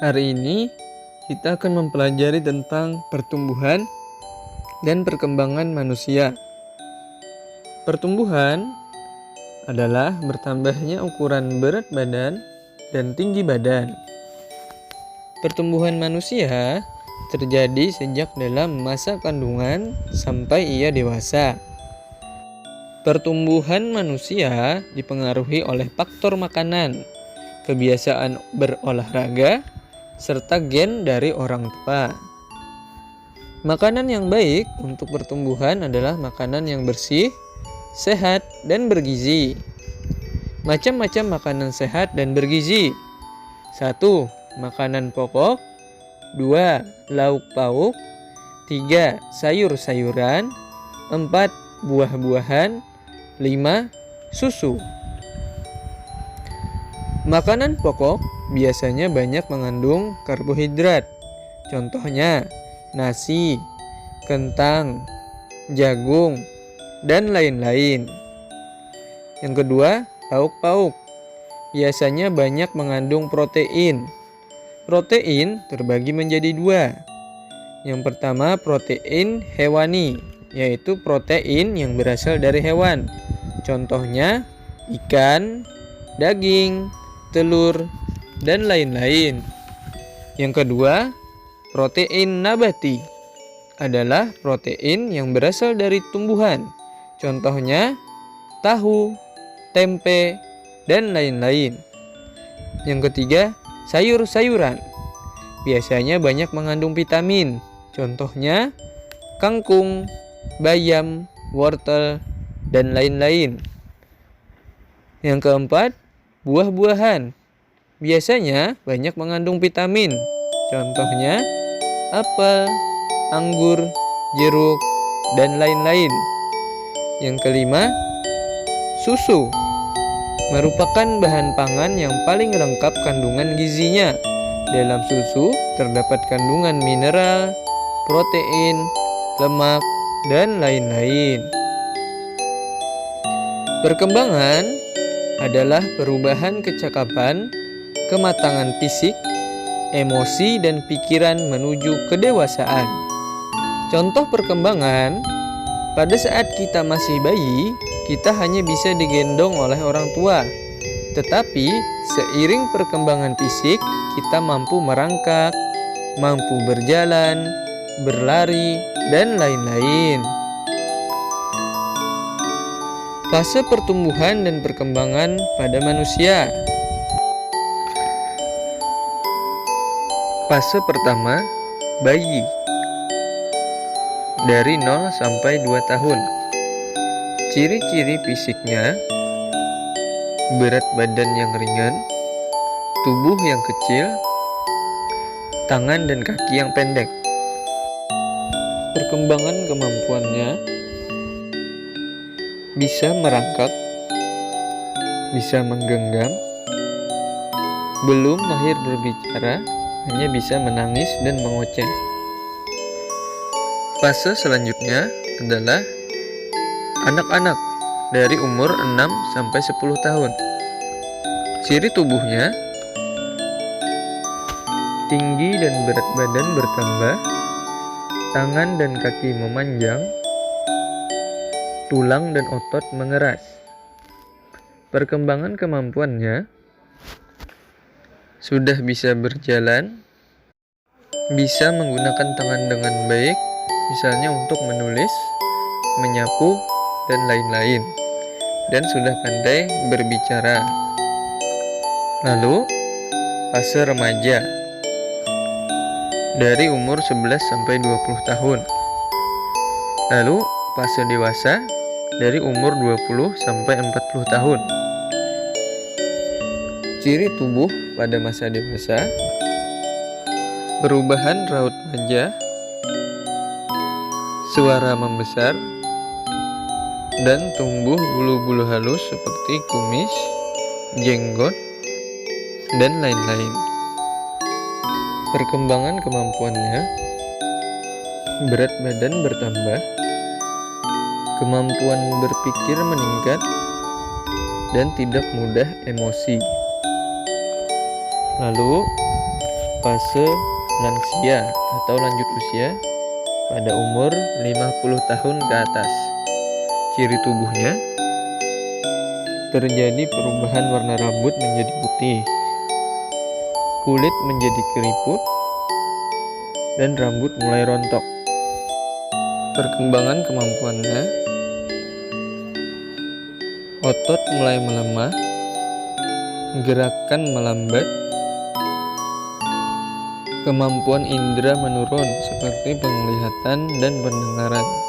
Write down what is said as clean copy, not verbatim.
Hari ini kita akan mempelajari tentang pertumbuhan dan perkembangan manusia. Pertumbuhan adalah bertambahnya ukuran berat badan dan tinggi badan. Pertumbuhan manusia terjadi sejak dalam masa kandungan sampai ia dewasa. Pertumbuhan manusia dipengaruhi oleh faktor makanan, kebiasaan berolahraga, serta gen dari orang tua. Makanan yang baik untuk pertumbuhan adalah makanan yang bersih, sehat, dan bergizi. Macam-macam makanan sehat dan bergizi. 1. Makanan pokok. 2. Lauk pauk. 3. Sayur-sayuran. 4. Buah-buahan. 5. Susu. Makanan pokok biasanya banyak mengandung karbohidrat. Contohnya nasi, kentang, jagung, dan lain-lain. Yang kedua, lauk pauk. Biasanya banyak mengandung protein. Protein terbagi menjadi 2. Yang pertama, protein hewani, yaitu protein yang berasal dari hewan. Contohnya ikan, daging, telur, dan lain-lain. Yang kedua, protein nabati adalah protein yang berasal dari tumbuhan. Contohnya tahu, tempe, dan lain-lain. Yang ketiga, sayur-sayuran. Biasanya banyak mengandung vitamin. Contohnya kangkung, bayam, wortel, dan lain-lain. Yang keempat, buah-buahan. Biasanya banyak mengandung vitamin. Contohnya apel, anggur, jeruk, dan lain-lain. Yang kelima, susu. Merupakan bahan pangan yang paling lengkap kandungan gizinya. Dalam susu terdapat kandungan mineral, protein, lemak, dan lain-lain. Perkembangan adalah perubahan kecakapan, kematangan fisik, emosi, dan pikiran menuju kedewasaan. Contoh perkembangan, pada saat kita masih bayi, kita hanya bisa digendong oleh orang tua. Tetapi seiring perkembangan fisik, kita mampu merangkak, mampu berjalan, berlari, dan lain-lain. Fase pertumbuhan dan perkembangan pada manusia. Fase pertama, bayi. Dari 0 sampai 2 tahun. Ciri-ciri fisiknya: berat badan yang ringan, tubuh yang kecil, tangan dan kaki yang pendek. Perkembangan kemampuannya: bisa merangkak, bisa menggenggam, belum mahir berbicara, hanya bisa menangis dan mengoceh. Fase selanjutnya adalah anak-anak dari umur 6 sampai 10 tahun. Ciri tubuhnya: tinggi dan berat badan bertambah, tangan dan kaki memanjang, tulang dan otot mengeras. Perkembangan kemampuannya: sudah bisa berjalan, bisa menggunakan tangan dengan baik, misalnya untuk menulis, menyapu, dan lain-lain, dan sudah pandai berbicara. Lalu, fase remaja dari umur 11 sampai 20 tahun. Lalu, fase dewasa dari umur 20 sampai 40 tahun. Ciri tubuh pada masa dewasa: perubahan raut wajah, suara membesar, dan tumbuh bulu-bulu halus seperti kumis, jenggot, dan lain-lain. Perkembangan kemampuannya: berat badan bertambah, kemampuan berpikir meningkat, dan tidak mudah emosi. Lalu, fase lansia atau lanjut usia pada umur 50 tahun ke atas. Ciri tubuhnya terjadi perubahan warna rambut menjadi putih, kulit menjadi keriput, dan rambut mulai rontok. Perkembangan kemampuannya, otot mulai melemah, gerakan melambat, kemampuan indera menurun seperti penglihatan dan pendengaran.